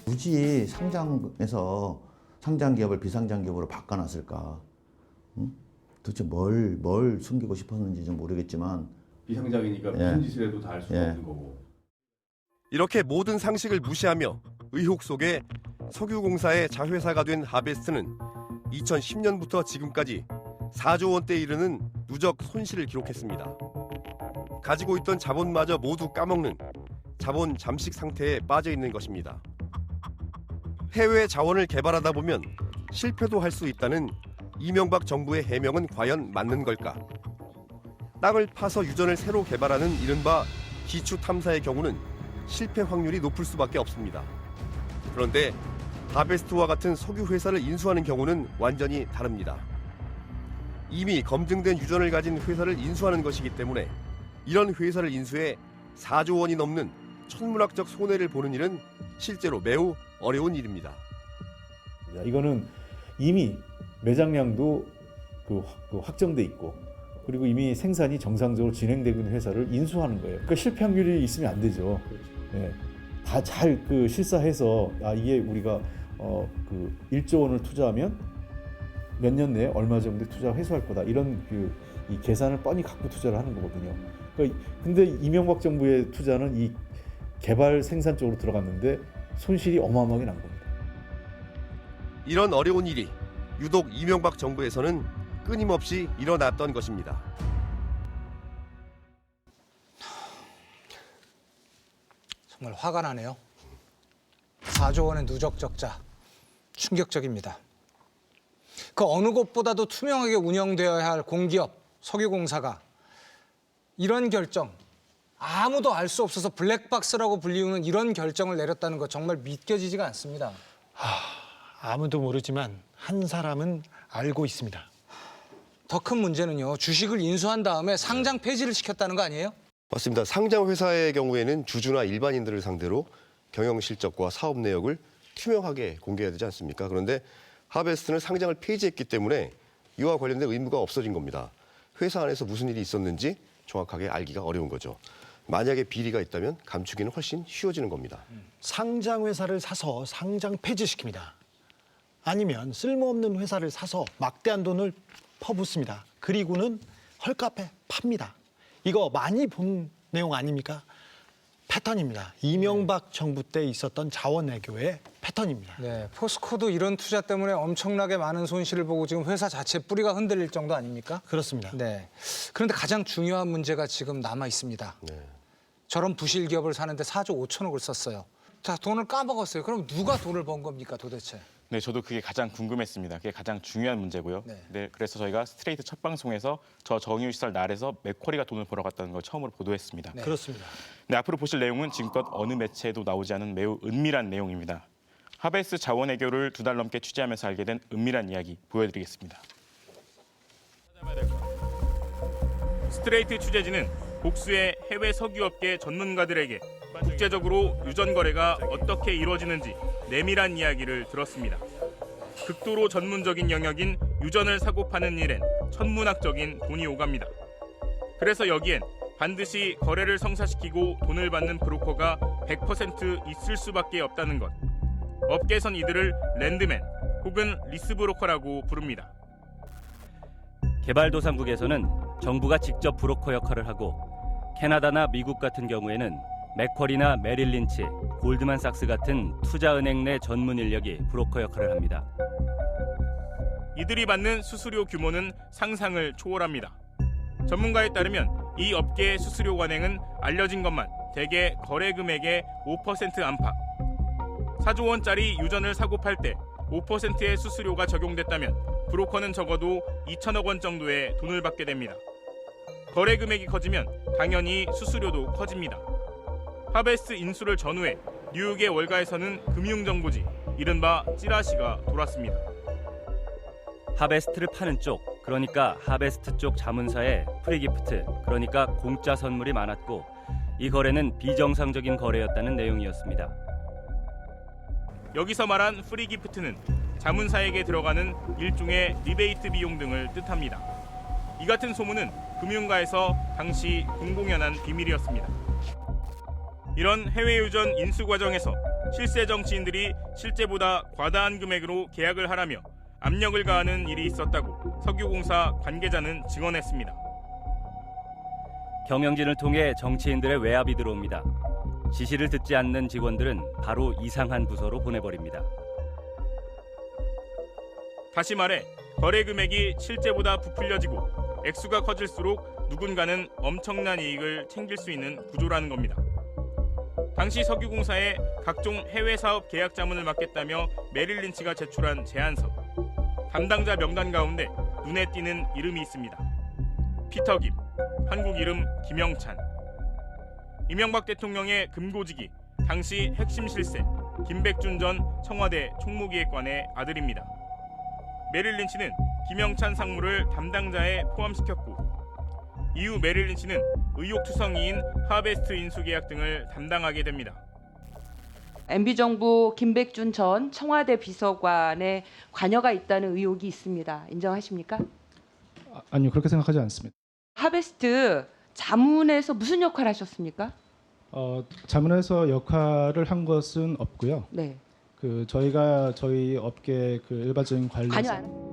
굳이 상장에서 상장 기업을 비상장 기업으로 바꿔놨을까? 응? 도대체 뭘 숨기고 싶었는지 좀 모르겠지만 비상장이니까 무슨 짓을 해도 다 알 수가 없는 거고. 이렇게 모든 상식을 무시하며 의혹 속에 석유공사의 자회사가 된 하베스트는 2010년부터 지금까지 4조 원대에 이르는 누적 손실을 기록했습니다. 가지고 있던 자본마저 모두 까먹는 자본 잠식 상태에 빠져 있는 것입니다. 해외 자원을 개발하다 보면 실패도 할 수 있다는 이명박 정부의 해명은 과연 맞는 걸까? 땅을 파서 유전을 새로 개발하는 이른바 기추 탐사의 경우는 실패 확률이 높을 수밖에 없습니다. 그런데 하베스트와 같은 석유 회사를 인수하는 경우는 완전히 다릅니다. 이미 검증된 유전을 가진 회사를 인수하는 것이기 때문에 이런 회사를 인수해 4조 원이 넘는 천문학적 손해를 보는 일은 실제로 매우 어려운 일입니다. 이거는 이미 매장량도 확정돼 있고, 그리고 이미 생산이 정상적으로 진행되고 있는 회사를 인수하는 거예요. 그러니까 실패 확률이 있으면 안 되죠. 네. 다 잘 실사해서 이게 우리가 1조 원을 투자하면 몇 년 내에 얼마 정도 투자 회수할 거다, 이런 이 계산을 뻔히 갖고 투자를 하는 거거든요. 그러니까 근데 이명박 정부의 투자는 이 개발 생산 쪽으로 들어갔는데 손실이 어마어마하게 난 겁니다. 이런 어려운 일이 유독 이명박 정부에서는 끊임없이 일어났던 것입니다. 정말 화가 나네요. 4조 원의 누적 적자. 충격적입니다. 그 어느 곳보다도 투명하게 운영되어야 할 공기업 석유공사가 이런 결정, 아무도 알 수 없어서 블랙박스라고 불리우는 이런 결정을 내렸다는 거 정말 믿겨지지가 않습니다. 아무도 모르지만 한 사람은 알고 있습니다. 더 큰 문제는요. 주식을 인수한 다음에 상장 폐지를 시켰다는 거 아니에요? 맞습니다. 상장 회사의 경우에는 주주나 일반인들을 상대로 경영 실적과 사업 내역을 투명하게 공개해야 되지 않습니까? 그런데 하베스트는 상장을 폐지했기 때문에 이와 관련된 의무가 없어진 겁니다. 회사 안에서 무슨 일이 있었는지 정확하게 알기가 어려운 거죠. 만약에 비리가 있다면 감추기는 훨씬 쉬워지는 겁니다. 상장 회사를 사서 상장 폐지시킵니다. 아니면 쓸모없는 회사를 사서 막대한 돈을 퍼붓습니다. 그리고는 헐값에 팝니다. 이거 많이 본 내용 아닙니까? 패턴입니다. 이명박 정부 때 있었던 자원외교의 패턴입니다. 네, 포스코도 이런 투자 때문에 엄청나게 많은 손실을 보고 지금 회사 자체 뿌리가 흔들릴 정도 아닙니까? 그렇습니다. 네. 그런데 가장 중요한 문제가 지금 남아 있습니다. 저런 부실 기업을 사는데 4조 5천억을 썼어요. 자, 돈을 까먹었어요. 그럼 누가 돈을 번 겁니까, 도대체? 네, 저도 그게 가장 궁금했습니다. 그게 가장 중요한 문제고요. 네, 그래서 저희가 스트레이트 첫 방송에서 저 정유시설 날에서 맥쿼리가 돈을 벌어갔다는 걸 처음으로 보도했습니다. 네. 그렇습니다. 네, 앞으로 보실 내용은 지금껏 어느 매체에도 나오지 않은 매우 은밀한 내용입니다. 하베스 자원외교를 2달 넘게 취재하면서 알게 된 은밀한 이야기 보여드리겠습니다. 스트레이트 취재진은 복수의 해외 석유업계 전문가들에게 국제적으로 유전 거래가 어떻게 이루어지는지 내밀한 이야기를 들었습니다. 극도로 전문적인 영역인 유전을 사고 파는 일엔 천문학적인 돈이 오갑니다. 그래서 여기엔 반드시 거래를 성사시키고 돈을 받는 브로커가 100% 있을 수밖에 없다는 것. 업계선 이들을 랜드맨 혹은 리스브로커라고 부릅니다. 개발도상국에서는 정부가 직접 브로커 역할을 하고 캐나다나 미국 같은 경우에는 맥쿼리나 메릴 린치, 골드만삭스 같은 투자은행 내 전문 인력이 브로커 역할을 합니다. 이들이 받는 수수료 규모는 상상을 초월합니다. 전문가에 따르면 이 업계의 수수료 관행은 알려진 것만 대개 거래 금액의 5% 안팎. 4조 원짜리 유전을 사고 팔 때 5%의 수수료가 적용됐다면 브로커는 적어도 2천억 원 정도의 돈을 받게 됩니다. 거래 금액이 커지면 당연히 수수료도 커집니다. 하베스트 인수를 전후해 뉴욕의 월가에서는 금융정보지, 이른바 찌라시가 돌았습니다. 하베스트를 파는 쪽, 그러니까 하베스트 쪽 자문사에 프리기프트, 그러니까 공짜 선물이 많았고 이 거래는 비정상적인 거래였다는 내용이었습니다. 여기서 말한 프리기프트는 자문사에게 들어가는 일종의 리베이트 비용 등을 뜻합니다. 이 같은 소문은 금융가에서 당시 공공연한 비밀이었습니다. 이런 해외 유전 인수 과정에서 실세 정치인들이 실제보다 과다한 금액으로 계약을 하라며 압력을 가하는 일이 있었다고 석유공사 관계자는 증언했습니다. 경영진을 통해 정치인들의 외압이 들어옵니다. 지시를 듣지 않는 직원들은 바로 이상한 부서로 보내버립니다. 다시 말해 거래 금액이 실제보다 부풀려지고 액수가 커질수록 누군가는 엄청난 이익을 챙길 수 있는 구조라는 겁니다. 당시 석유공사의 각종 해외 사업 계약 자문을 맡겠다며 메릴 린치가 제출한 제안서. 담당자 명단 가운데 눈에 띄는 이름이 있습니다. 피터 김, 한국 이름 김영찬. 이명박 대통령의 금고지기, 당시 핵심 실세 김백준 전 청와대 총무기획관의 아들입니다. 메릴 린치는 김영찬 상무를 담당자에 포함시켰고 이후 메릴 린치는 의혹투성이인 하베스트 인수 계약 등을 담당하게 됩니다. MB정부 김백준 전 청와대 비서관의 관여가 있다는 의혹이 있습니다. 인정하십니까? 아니요, 그렇게 생각하지 않습니다. 하베스트 자문에서 무슨 역할을 하셨습니까? 자문에서 역할을 한 것은 없고요. 네. 저희가 저희 업계 일반적인 관련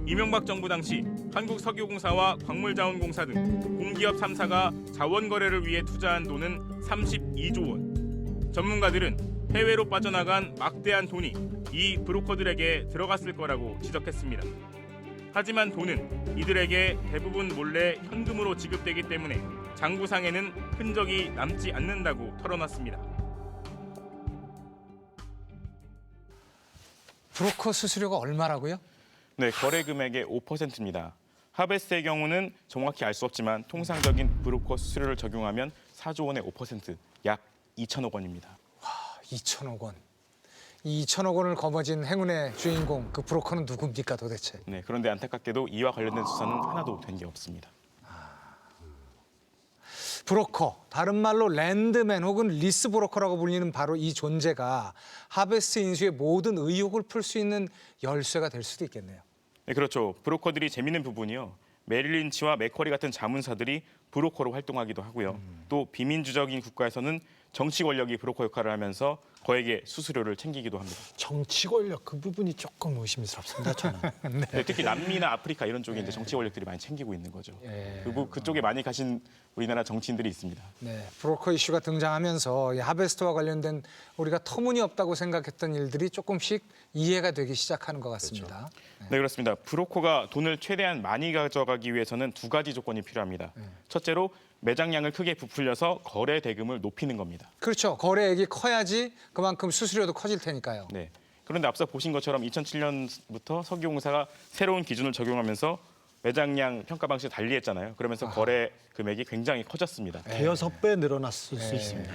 이명박 정부 당시 한국석유공사와 광물자원공사 등 공기업 3사가 자원 거래를 위해 투자한 돈은 32조 원. 전문가들은 해외로 빠져나간 막대한 돈이 이 브로커들에게 들어갔을 거라고 지적했습니다. 하지만 돈은 이들에게 대부분 몰래 현금으로 지급되기 때문에 장부상에는 흔적이 남지 않는다고 털어놨습니다. 브로커 수수료가 얼마라고요? 네, 거래 금액의 5%입니다. 하베스트의 경우는 정확히 알 수 없지만 통상적인 브로커 수수료를 적용하면 4조 원의 5%, 약 2천억 원입니다. 2천억 원. 이 2천억 원을 거머쥔 행운의 주인공, 그 브로커는 누굽니까 도대체? 네, 그런데 안타깝게도 이와 관련된 수사는 하나도 된 게 없습니다. 브로커, 다른 말로 랜드맨 혹은 리스 브로커라고 불리는 바로 이 존재가 하베스트 인수의 모든 의혹을 풀 수 있는 열쇠가 될 수도 있겠네요. 네, 그렇죠. 브로커들이 재미있는 부분이요. 메릴 린치와 맥쿼리 같은 자문사들이 브로커로 활동하기도 하고요. 또 비민주적인 국가에서는 정치 권력이 브로커 역할을 하면서 거액의 수수료를 챙기기도 합니다. 정치 권력 그 부분이 조금 의심스럽습니다. 저는. 네, 특히 남미나 아프리카 이런 쪽에 이제 정치 권력들이 많이 챙기고 있는 거죠. 그쪽에 많이 가신 우리나라 정치인들이 있습니다. 네, 브로커 이슈가 등장하면서 이 하베스트와 관련된 우리가 터무니없다고 생각했던 일들이 조금씩 이해가 되기 시작하는 것 같습니다. 네, 그렇습니다. 브로커가 돈을 최대한 많이 가져가기 위해서는 두 가지 조건이 필요합니다. 첫째로 매장량을 크게 부풀려서 거래 대금을 높이는 겁니다. 그렇죠. 거래액이 커야지 그만큼 수수료도 커질 테니까요. 네. 그런데 앞서 보신 것처럼 2007년부터 석유공사가 새로운 기준을 적용하면서 매장량 평가 방식을 달리했잖아요. 그러면서 거래 금액이 굉장히 커졌습니다. 대여섯 배 늘어났을 수 있습니다.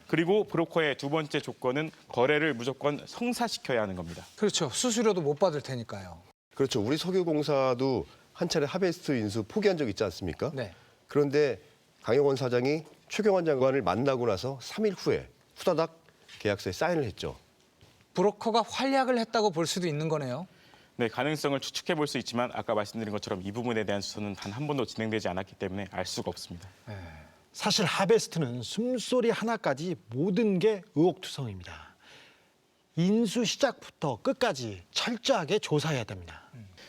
그리고 브로커의 두 번째 조건은 거래를 무조건 성사시켜야 하는 겁니다. 그렇죠. 수수료도 못 받을 테니까요. 그렇죠. 우리 석유공사도 한 차례 하베스트 인수 포기한 적 있지 않습니까? 네. 그런데 강영원 사장이 최경환 장관을 만나고 나서 3일 후에 후다닥 계약서에 사인을 했죠. 브로커가 활약을 했다고 볼 수도 있는 거네요. 네, 가능성을 추측해 볼 수 있지만 아까 말씀드린 것처럼 이 부분에 대한 수사는 단 한 번도 진행되지 않았기 때문에 알 수가 없습니다. 사실 하베스트는 숨소리 하나까지 모든 게 의혹투성입니다. 인수 시작부터 끝까지 철저하게 조사해야 됩니다.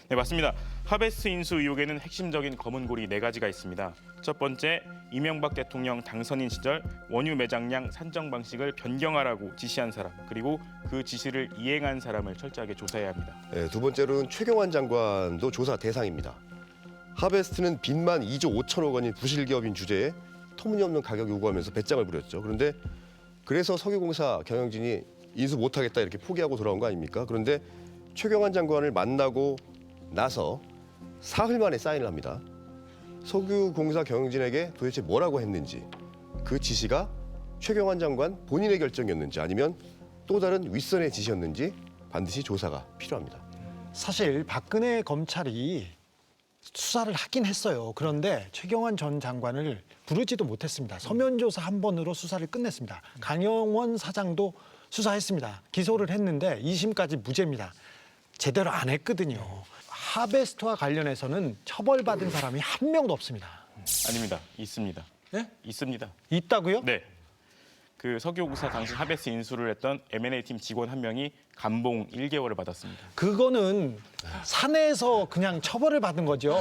네, 맞습니다. 하베스트 인수 의혹에는 핵심적인 검은 고리 4가지가 있습니다. 첫 번째, 이명박 대통령 당선인 시절 원유 매장량 산정 방식을 변경하라고 지시한 사람, 그리고 그 지시를 이행한 사람을 철저하게 조사해야 합니다. 네, 두 번째로는 최경환 장관도 조사 대상입니다. 하베스트는 빚만 2조 5천억 원인 부실기업인 주제에 터무니없는 가격 요구하면서 배짱을 부렸죠. 그래서 석유공사 경영진이 인수 못하겠다 이렇게 포기하고 돌아온 거 아닙니까? 그런데 최경환 장관을 만나고 나서 사흘 만에 사인을 합니다. 석유공사 경영진에게 도대체 뭐라고 했는지, 그 지시가 최경환 장관 본인의 결정이었는지 아니면 또 다른 윗선의 지시였는지 반드시 조사가 필요합니다. 사실 박근혜 검찰이 수사를 하긴 했어요. 그런데 최경환 전 장관을 부르지도 못했습니다. 서면 조사 한 번으로 수사를 끝냈습니다. 강영원 사장도 수사했습니다. 기소를 했는데 2심까지 무죄입니다. 제대로 안 했거든요. 하베스트와 관련해서는 처벌받은 사람이 한 명도 없습니다. 아닙니다. 있습니다. 네? 있습니다. 있다고요? 네. 그 석유공사 당시 하베스트 인수를 했던 M&A 팀 직원 한 명이 감봉 1개월을 받았습니다. 그거는 사내에서 그냥 처벌을 받은 거죠.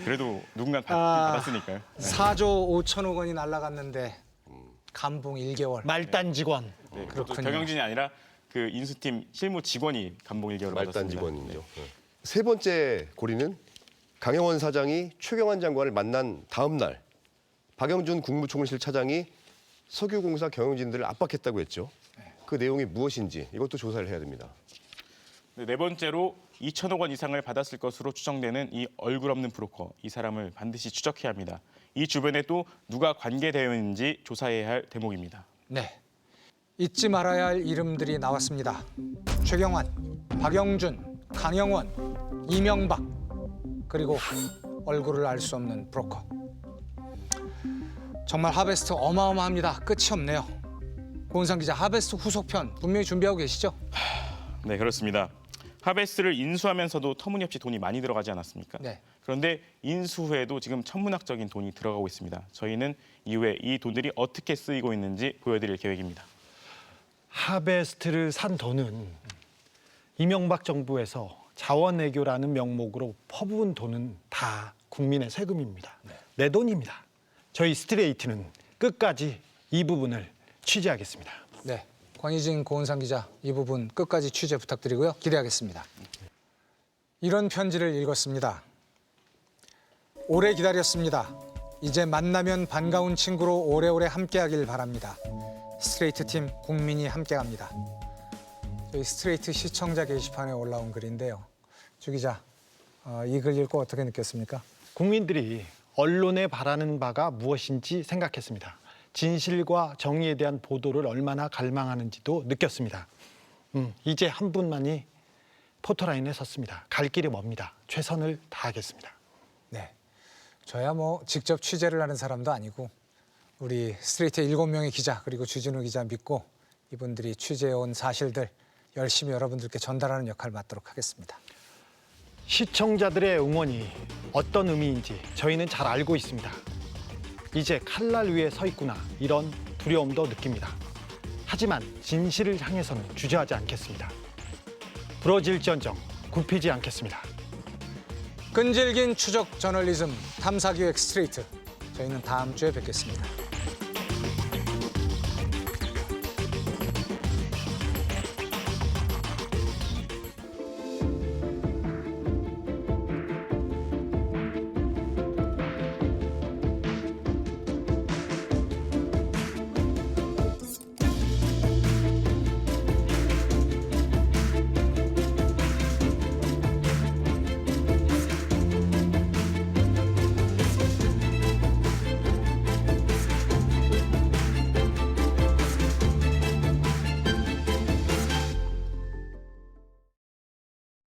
그래도 누군가 받았으니까요. 4조 5천억 원이 날아갔는데 감봉 1개월. 말단 직원. 네, 그렇군요. 경영진이 아니라 그 인수팀 실무 직원이 감봉 1개월을 말단 받았습니다. 직원이죠. 세 번째 고리는 강영원 사장이 최경환 장관을 만난 다음 날 박영준 국무총실 차장이 석유공사 경영진들을 압박했다고 했죠. 그 내용이 무엇인지 이것도 조사를 해야 됩니다. 네 번째로 2천억 원 이상을 받았을 것으로 추정되는 이 얼굴 없는 브로커, 이 사람을 반드시 추적해야 합니다. 이 주변에 또 누가 관계되어 있는지 조사해야 할 대목입니다. 네, 잊지 말아야 할 이름들이 나왔습니다. 최경환, 박영준, 강영원, 이명박, 그리고 얼굴을 알 수 없는 브로커. 정말 하베스트 어마어마합니다. 끝이 없네요. 고은상 기자, 하베스트 후속편 분명히 준비하고 계시죠? 네, 그렇습니다. 하베스트를 인수하면서도 터무니없이 돈이 많이 들어가지 않았습니까? 네. 그런데 인수 후에도 지금 천문학적인 돈이 들어가고 있습니다. 저희는 이후에 이 돈들이 어떻게 쓰이고 있는지 보여드릴 계획입니다. 하베스트를 산 돈은 이명박 정부에서 자원외교라는 명목으로 퍼부은 돈은 다 국민의 세금입니다. 내 돈입니다. 저희 스트레이트는 끝까지 이 부분을 취재하겠습니다. 네, 권희진, 고은상 기자, 이 부분 끝까지 취재 부탁드리고요. 기대하겠습니다. 이런 편지를 읽었습니다. 오래 기다렸습니다. 이제 만나면 반가운 친구로 오래오래 함께하길 바랍니다. 스트레이트 팀 국민이 함께합니다. 저희 스트레이트 시청자 게시판에 올라온 글인데요. 주 기자, 이 글 읽고 어떻게 느꼈습니까? 국민들이 언론에 바라는 바가 무엇인지 생각했습니다. 진실과 정의에 대한 보도를 얼마나 갈망하는지도 느꼈습니다. 이제 한 분만이 포토라인에 섰습니다. 갈 길이 멉니다. 최선을 다하겠습니다. 네, 저야 뭐 직접 취재를 하는 사람도 아니고 우리 스트레이트 7명의 기자 그리고 주진우 기자 믿고 이분들이 취재해온 사실들 열심히 여러분들께 전달하는 역할을 맡도록 하겠습니다. 시청자들의 응원이 어떤 의미인지 저희는 잘 알고 있습니다. 이제 칼날 위에 서 있구나 이런 두려움도 느낍니다. 하지만 진실을 향해서는 주저하지 않겠습니다. 부러질지언정 굽히지 않겠습니다. 끈질긴 추적 저널리즘 탐사기획 스트레이트. 저희는 다음 주에 뵙겠습니다.